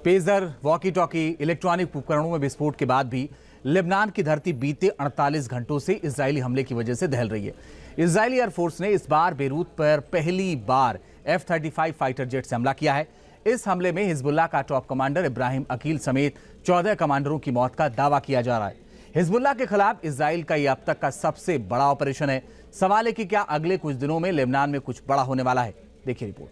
Pager, walkie talkie, electronic उपकरणों में विस्फोट के बाद भी लेबनान की धरती बीते 48 घंटों से इजरायली हमले की वजह से दहल रही है। इजरायली एयरफोर्स ने इस बार बेरूत पर पहली बार F-35 फाइटर जेट से हमला किया है। इस हमले में हिजबुल्लाह का टॉप कमांडर इब्राहिम अकील समेत 14 कमांडरों की मौत का दावा किया जा रहा है। हिजबुल्लाह के खिलाफ इजराइल का यह अब तक का सबसे बड़ा ऑपरेशन है। सवाल है कि क्या अगले कुछ दिनों में लेबनान में कुछ बड़ा होने वाला है। देखिए रिपोर्ट।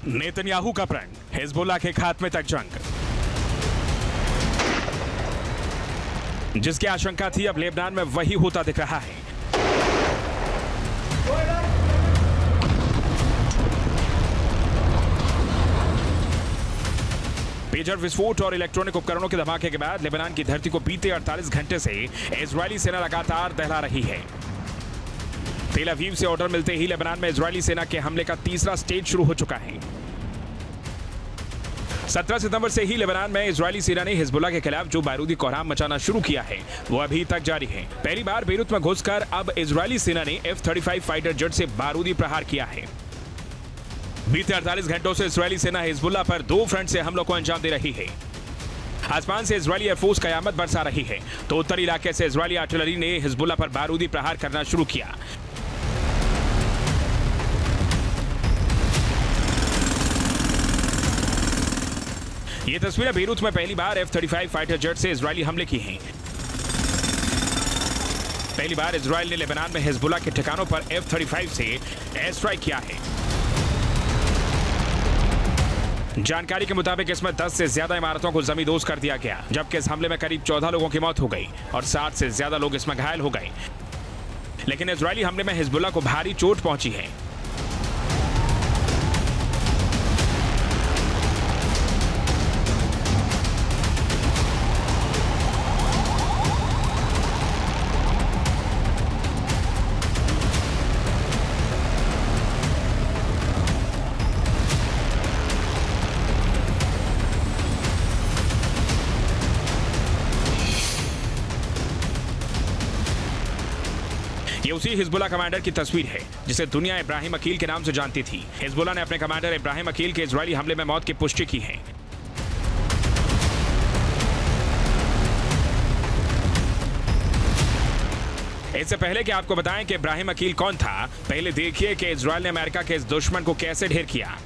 नेतन्याहू का प्रण, हिजबुल्लाह के खात्मे तक जंग। जिसकी आशंका थी अब लेबनान में वही होता दिख रहा है। पेजर विस्फोट और इलेक्ट्रॉनिक उपकरणों के धमाके के बाद लेबनान की धरती को बीते 48 घंटे से इजरायली सेना लगातार दहला रही है। तेल अवीव से ऑर्डर मिलते ही लेबनान में इजरायली सेना के हमले का तीसरा स्टेज शुरू हो चुका है। 17 सितंबर से ही लेबनान में इजरायली सेना ने हिजबुल्लाह के खिलाफ जो बारूदी कोहराम मचाना शुरू किया है वो अभी तक जारी है। पहली बार बेरूत में घुसकर अब इजरायली सेना ने F-35 फाइटर जेट से बारूदी प्रहार किया है। बीते 48 घंटों से इजरायली सेना हिजबुल्लाह पर 2 फ्रंट से हमलों को अंजाम दे रही है। आसमान से इजरायली एयरफोर्स कयामत बरसा रही है तो उत्तरी इलाके से इजरायली आर्टिलरी ने हिजबुल्लाह पर बारूदी प्रहार करना शुरू किया। ये तस्वीरें बेरूत में पहली बार F-35 फाइटर जेट से इजरायली हमले की हैं। पहली बार इजरायल ने लेबनान में हिजबुल्लाह के ठिकानों पर F-35 से एयर स्ट्राइक किया है। जानकारी के मुताबिक इसमें 10 से ज्यादा इमारतों को जमींदोज कर दिया गया, जबकि इस हमले में करीब 14 लोगों की मौत हो गई और 60 से ज्यादा लोग इसमें घायल हो गए। लेकिन इजरायली हमले में हिजबुल्लाह को भारी चोट पहुंची है। ये उसी हिजबुल्लाह कमांडर की तस्वीर है जिसे दुनिया इब्राहिम अकील के नाम से जानती थी। हिजबुल्लाह ने अपने कमांडर इब्राहिम अकील के इजरायली हमले में मौत की पुष्टि की है। इससे पहले कि आपको बताएं कि इब्राहिम अकील कौन था, पहले देखिए कि इजरायल ने अमेरिका के इस दुश्मन को कैसे ढेर किया।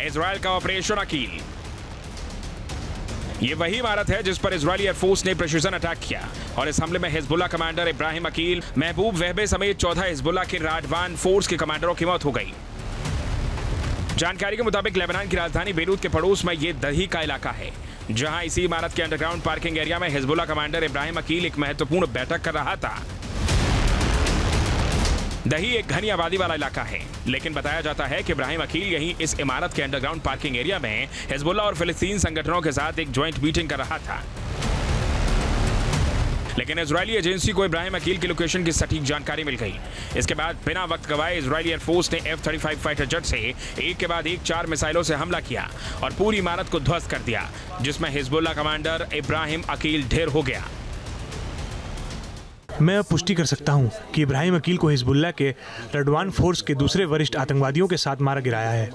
इजरायल का ऑपरेशन अकील, ये वही इमारत है जिस पर इजरायली एयरफोर्स ने प्रिसीजन अटैक किया और इस हमले में हिजबुल्लाह कमांडर इब्राहिम अकील, महबूब वहबे समेत 14 हिजबुल्लाह के राडवान फोर्स के कमांडरों की मौत हो गई। जानकारी के मुताबिक लेबनान की राजधानी बेरूत के पड़ोस में ये दही का इलाका है, जहां इसी इमारत के अंडरग्राउंड पार्किंग एरिया में हिजबुल्लाह कमांडर इब्राहिम अकील एक महत्वपूर्ण बैठक कर रहा था। दही एक घनी आबादी वाला इलाका है, लेकिन बताया जाता है कि इब्राहिम अकील यहीं इस इमारत के अंडरग्राउंड पार्किंग एरिया में हिजबुल्लाह और फिलिस्तीन संगठनों के साथ एक ज्वाइंट मीटिंग कर रहा था। लेकिन इजरायली एजेंसी को इब्राहिम अकील की लोकेशन की सटीक जानकारी मिल गई। इसके बाद बिना वक्त गवाए इजरायली एयरफोर्स ने F-35 फाइटर जेट से एक के बाद एक 4 मिसाइलों से हमला किया और पूरी इमारत को ध्वस्त कर दिया, जिसमें हिजबुल्लाह कमांडर इब्राहिम अकील ढेर हो गया। मैं अब पुष्टि कर सकता हूं कि इब्राहिम अकील को हिजबुल्लाह के रडवान फोर्स के दूसरे वरिष्ठ आतंकवादियों के साथ मारा गिराया है।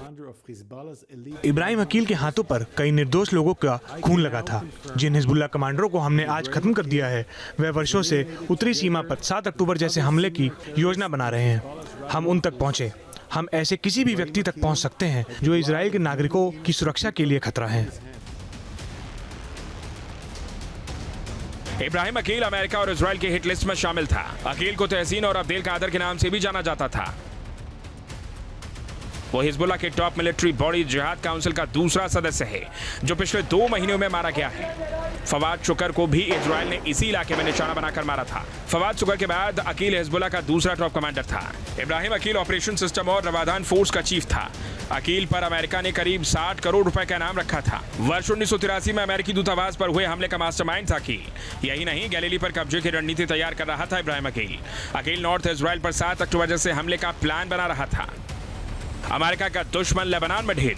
इब्राहिम अकील के हाथों पर कई निर्दोष लोगों का खून लगा था। जिन हिजबुल्लाह कमांडरों को हमने आज खत्म कर दिया है, वह वर्षों से उत्तरी सीमा पर 7 अक्टूबर जैसे हमले की योजना बना रहे हैं। हम उन तक पहुंचे। हम ऐसे किसी भी व्यक्ति तक पहुंच सकते हैं जो इजराइल के नागरिकों की सुरक्षा के लिए खतरा है। इब्राहिम अकील अमेरिका और इजराइल की हिट लिस्ट में शामिल था। अकील को तहसीन और अब्देल कादर के नाम से भी जाना जाता था। वो हिजबुल्लाह के टॉप मिलिट्री बॉडी जिहाद काउंसिल का दूसरा सदस्य है जो पिछले 2 महीनों में मारा गया है। फवाद शुक्र को भी इजराइल ने इसी इलाके में निशाना बनाकर मारा था। फवाद शुक्र के बाद अकील हिजबुल्लाह का दूसरा टॉप कमांडर था। इब्राहिम अकील ऑपरेशन सिस्टम और रवादान फोर्स का चीफ था। अकील पर अमेरिका ने करीब 60 करोड़ रुपए का इनाम रखा था। वर्ष 1983 में अमेरिकी दूतावास पर हुए हमले का मास्टरमाइंड था अकील। यही नहीं, गैलीली पर कब्जे की रणनीति तैयार कर रहा था इब्राहिम अकील। अकील नॉर्थ इजराइल पर 7 अक्टूबर से हमले का प्लान बना रहा था। अमेरिका का दुश्मन लेबनान में ढेर।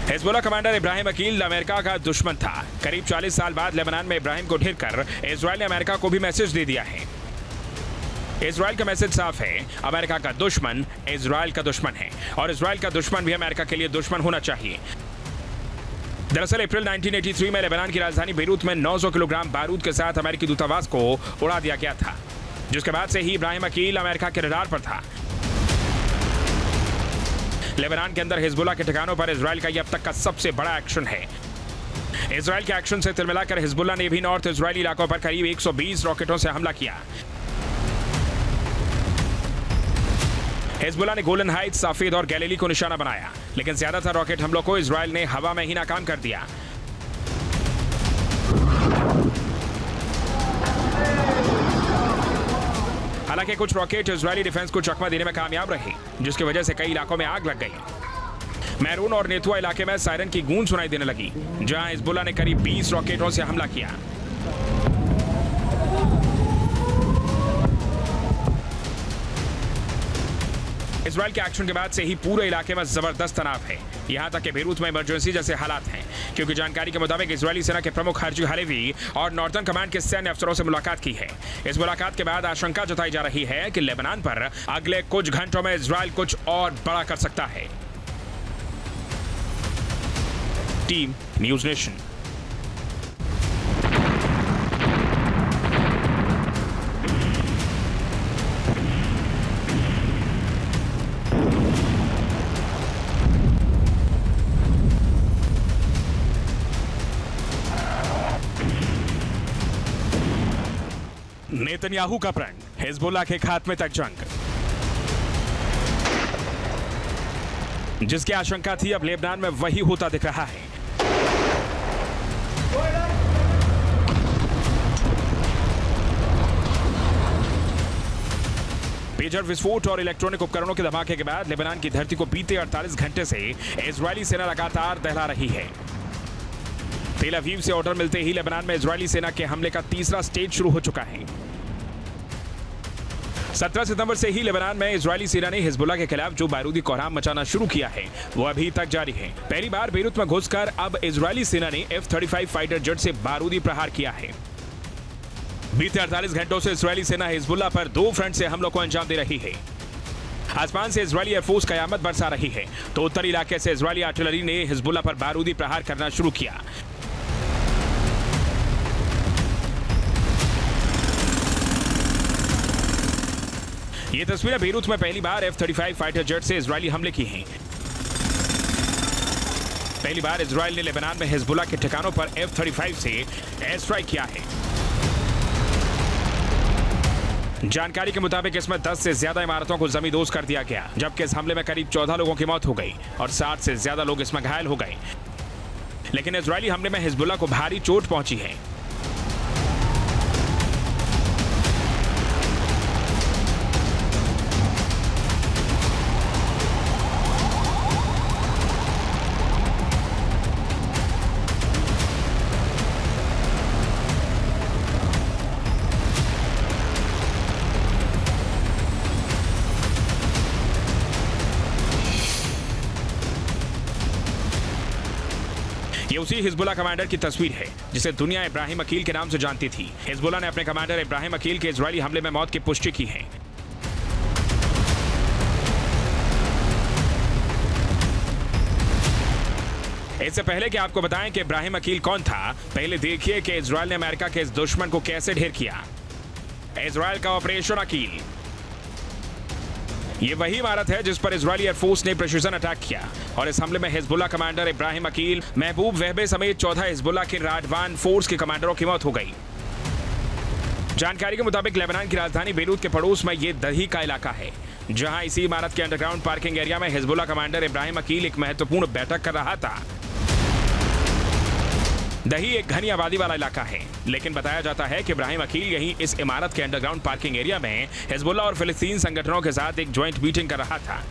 Hezbollah commander Ibrahim Aqeel America का दुश्मन था। करीब 40 साल बाद लेबनान में इब्राहिम को ढेर कर इजराइल ने अमेरिका को भी मैसेज दे दिया है। इजराइल का मैसेज साफ है, अमेरिका का दुश्मन इजराइल का दुश्मन है और इजराइल का दुश्मन भी अमेरिका के लिए दुश्मन होना चाहिए। दरअसल अप्रैल 1983 में लेबनान की राजधानी बेरूत में 900 किलोग्राम बारूद के साथ अमेरिकी दूतावास को उड़ा दिया गया था, जिसके बाद से ही इब्राहिम अकील अमेरिका के रडार पर था। लेबनान के अंदर हिजबुल्लाह के ठिकानों पर इजराइल का यह अब तक का सबसे बड़ा एक्शन है। इजराइल के एक्शन से तिलमिलाकर हिजबुल्लाह ने भी नॉर्थ इजरायली इलाकों पर करीब 120 रॉकेटों से हमला किया। हिजबुल्लाह ने गोलन हाइट्स, सफेद और गैलीली को निशाना बनाया, लेकिन ज्यादातर रॉकेट हमलों को इजराइल ने हवा में ही नाकाम कर दिया। हालांकि कुछ रॉकेट इजरायली डिफेंस को चकमा देने में कामयाब रहे, जिसकी वजह से कई इलाकों में आग लग गई। मैरून और नेतुआ इलाके में सायरन की गूंज सुनाई देने लगी, जहां हिजबुल्लाह ने करीब 20 रॉकेटों से हमला किया। इजराइल के एक्शन के बाद से ही पूरे इलाके में जबरदस्त तनाव है। यहां तक कि बेरूत में इमरजेंसी जैसे हालात हैं, क्योंकि जानकारी के मुताबिक इजरायली सेना के प्रमुख हर्जी हलेवी और नॉर्दर्न कमांड के सैन्य अफसरों से मुलाकात की है। इस मुलाकात के बाद आशंका जताई जा रही है कि लेबनान पर अगले कुछ घंटों में इजराइल कुछ और बड़ा कर सकता है। Team news nation. नेतन्याहू का प्रण, हिजबुल्लाह के खात्मे तक जंग। जिसकी आशंका थी, अब लेबनान में वही होता दिख रहा है। पेजर विस्फोट और इलेक्ट्रॉनिक उपकरणों के धमाके के बाद लेबनान की धरती को बीते 48 घंटे से इजरायली सेना लगातार दहला रही है। तेल अवीव से ऑर्डर मिलते ही लेबनान में इजरायली सेना के हमले का तीसरा स्टेज शुरू हो चुका है। 17 सितंबर से ही लेबनान में इजरायली सेना ने हिजबुल्लाह के खिलाफ जो बारूदी कोहराम मचाना शुरू किया है, वो अभी तक जारी है। पहली बार बेरूत में घुसकर अब इजरायली सेना ने F-35 फाइटर जेट से बारूदी प्रहार किया है। बीते 48 घंटों से इजरायली सेना हिजबुल्लाह पर 2 फ्रंट से हमलों को अंजाम दे रही है। आसमान से इजरायली एयरफोर्स कयामत बरसा रही है, तो उत्तरी इलाके से इजरायली आर्टिलरी ने हिजबुल्लाह पर बारूदी प्रहार करना शुरू किया। ये तस्वीरें बेरूत में पहली बार F-35 फाइटर जेट से इजरायली हमले की हैं। पहली बार इजरायल ने लेबनान में हिजबुल्लाह के ठिकानों पर F-35 से एयर स्ट्राइक किया है। जानकारी के मुताबिक इसमें 10 से ज्यादा इमारतों को जमींदोज कर दिया गया, जबकि इस हमले में करीब 14 लोगों की मौत हो गई और 60 से ज्यादा लोग इसमें घायल हो गए। लेकिन इजरायली हमले में हिजबुल्लाह को भारी चोट पहुंची है। ये उसी हिजबुल्लाह कमांडर की तस्वीर है जिसे दुनिया इब्राहिम अकील के नाम से जानती थी। हिजबुल्लाह ने अपने कमांडर इब्राहिम अकील के इजरायली हमले में मौत की पुष्टि की है। इससे पहले कि आपको बताएं कि इब्राहिम अकील कौन था, पहले देखिए कि इजरायल ने अमेरिका के इस दुश्मन को कैसे ढेर किया। इजरायल का ऑपरेशन अकील, ये वही इमारत है जिस पर इजरायली एयरफोर्स ने प्रिसीजन अटैक किया और इस हमले में हिजबुल्लाह कमांडर इब्राहिम अकील, महबूब वहबे समेत 14 हिजबुल्लाह के राडवान फोर्स के कमांडरों की मौत हो गई। जानकारी के मुताबिक लेबनान की राजधानी बेरूत के पड़ोस में ये दही का इलाका है। जहां इसी इमारत के अंडरग्राउंड पार्किंग एरिया में हिजबुल्लाह कमांडर इब्राहिम अकील एक महत्वपूर्ण बैठक कर रहा था। दही एक घनी आबादी वाला इलाका है, लेकिन बताया जाता है कि इब्राहिम अकील यहीं इस इमारत के अंडरग्राउंड पार्किंग एरिया में हिजबुल्लाह और फिलिस्तीन संगठनों के साथ एक ज्वाइंट मीटिंग कर रहा था।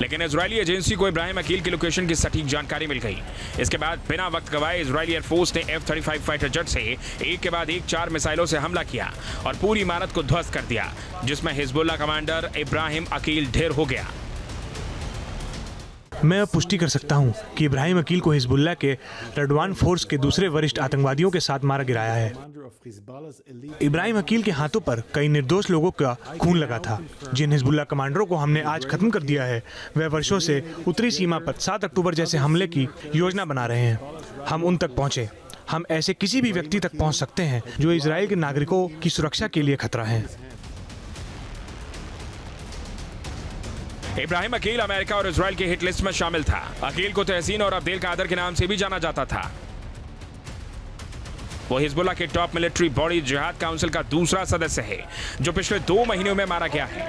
लेकिन इजरायली एजेंसी को इब्राहिम अकील की लोकेशन की सटीक जानकारी मिल गई। इसके बाद बिना वक्त गवाए इजरायली एयरफोर्स ने F-35 फाइटर जेट से एक के बाद एक 4 मिसाइलों से हमला किया और पूरी इमारत को ध्वस्त कर दिया, जिसमें हिजबुल्लाह कमांडर इब्राहिम अकील ढेर हो गया। मैं अब पुष्टि कर सकता हूं कि इब्राहिम अकील को हिजबुल्लाह के रडवान फोर्स के दूसरे वरिष्ठ आतंकवादियों के साथ मारा गिराया है। इब्राहिम अकील के हाथों पर कई निर्दोष लोगों का खून लगा था। जिन हिजबुल्लाह कमांडरों को हमने आज खत्म कर दिया है, वह वर्षों से उत्तरी सीमा पर 7 अक्टूबर जैसे हमले की योजना बना रहे हैं। हम उन तक पहुंचे। हम ऐसे किसी भी व्यक्ति तक पहुंच सकते हैं जो इजराइल के नागरिकों की सुरक्षा के लिए खतरा है। इब्राहिम अकील अमेरिका और इजराइल की हिट लिस्ट में शामिल था। अकील को तहसीन और अब्देल कादर के नाम से भी जाना जाता था। वो हिजबुल्लाह के टॉप मिलिट्री बॉडी जिहाद काउंसिल का दूसरा सदस्य है, जो पिछले 2 महीनों में मारा गया है।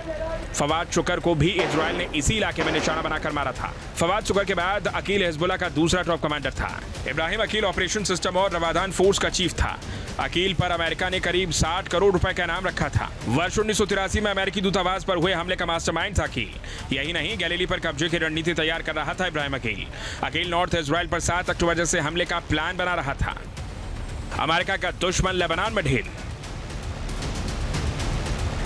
फवाद शुक्र को भी इजराइल ने इसी इलाके में निशाना बनाकर मारा था। फवाद शुक्र के बाद अकील हिजबुल्लाह का दूसरा टॉप कमांडर था। इब्राहिम अकील ऑपरेशन सिस्टम और रवादान फोर्स का चीफ था। अकील पर अमेरिका ने करीब 60 करोड़ रुपए का इनाम रखा था। वर्ष 1983 में अमेरिकी दूतावास पर हुए हमले का मास्टरमाइंड था अकील। यही नहीं, गैलीली पर कब्जे की रणनीति तैयार कर रहा था इब्राहिम अकील। अकील नॉर्थ इजराइल पर 7 अक्टूबर जैसे हमले का प्लान बना रहा था। अमेरिका का दुश्मन लेबनान में ढेर।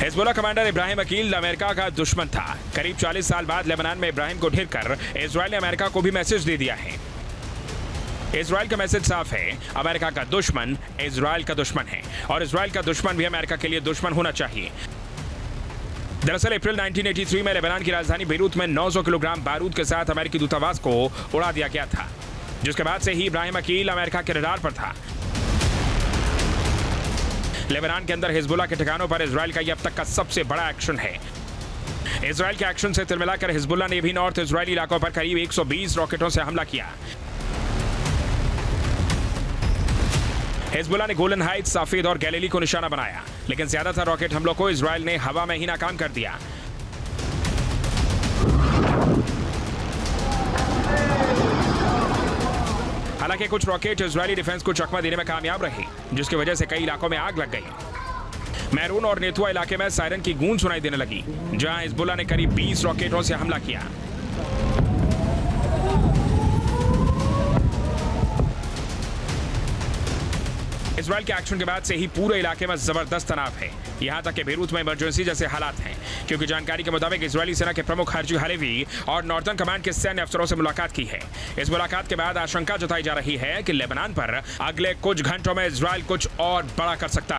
Hezbollah commander Ibrahim Aqeel America का दुश्मन था। करीब 40 साल बाद लेबनान में इब्राहिम को ढेर कर इजराइल ने अमेरिका को भी मैसेज दे दिया है। इजराइल का मैसेज साफ है, अमेरिका का दुश्मन इजराइल का दुश्मन है और इजराइल का दुश्मन भी अमेरिका के लिए दुश्मन होना चाहिए। दरअसल अप्रैल 1983 में लेबनान की राजधानी बेरूत में 900 किलोग्राम बारूद के साथ अमेरिकी दूतावास को उड़ा दिया गया था, जिसके बाद से ही इब्राहिम अकील अमेरिका के रडार पर था। लेबनान के अंदर हिजबुल्लाह के ठिकानों पर इजराइल का यह अब तक का सबसे बड़ा एक्शन है। इजराइल के एक्शन से तिलमिलाकर हिजबुल्लाह ने भी नॉर्थ इजरायली इलाकों पर करीब 120 रॉकेटों से हमला किया। हिजबुल्लाह ने गोलन हाइट्स, साफेद और गैलीली को निशाना बनाया, लेकिन ज्यादातर रॉकेट हमलों को इजराइल ने हवा में ही नाकाम कर दिया। हालांकि कुछ रॉकेट इजरायली डिफेंस को चकमा देने में कामयाब रहे, जिसकी वजह से कई इलाकों में आग लग गई। मैरून और नेतुआ इलाके में सायरन की गूंज सुनाई देने लगी, जहां हिजबुल्लाह ने करीब 20 रॉकेटों से हमला किया। इजराइल के एक्शन के बाद से ही पूरे इलाके में जबरदस्त तनाव है। यहां तक कि बेरूत में इमरजेंसी जैसे हालात हैं, क्योंकि जानकारी के मुताबिक इजरायली सेना के प्रमुख हार्जी हालेवी और नॉर्दर्न कमांड के सैन्य अफसरों से मुलाकात की है। इस मुलाकात के बाद आशंका जताई जा रही है कि लेबनान पर अगले कुछ घंटों में इजराइल कुछ और बड़ा कर सकता है।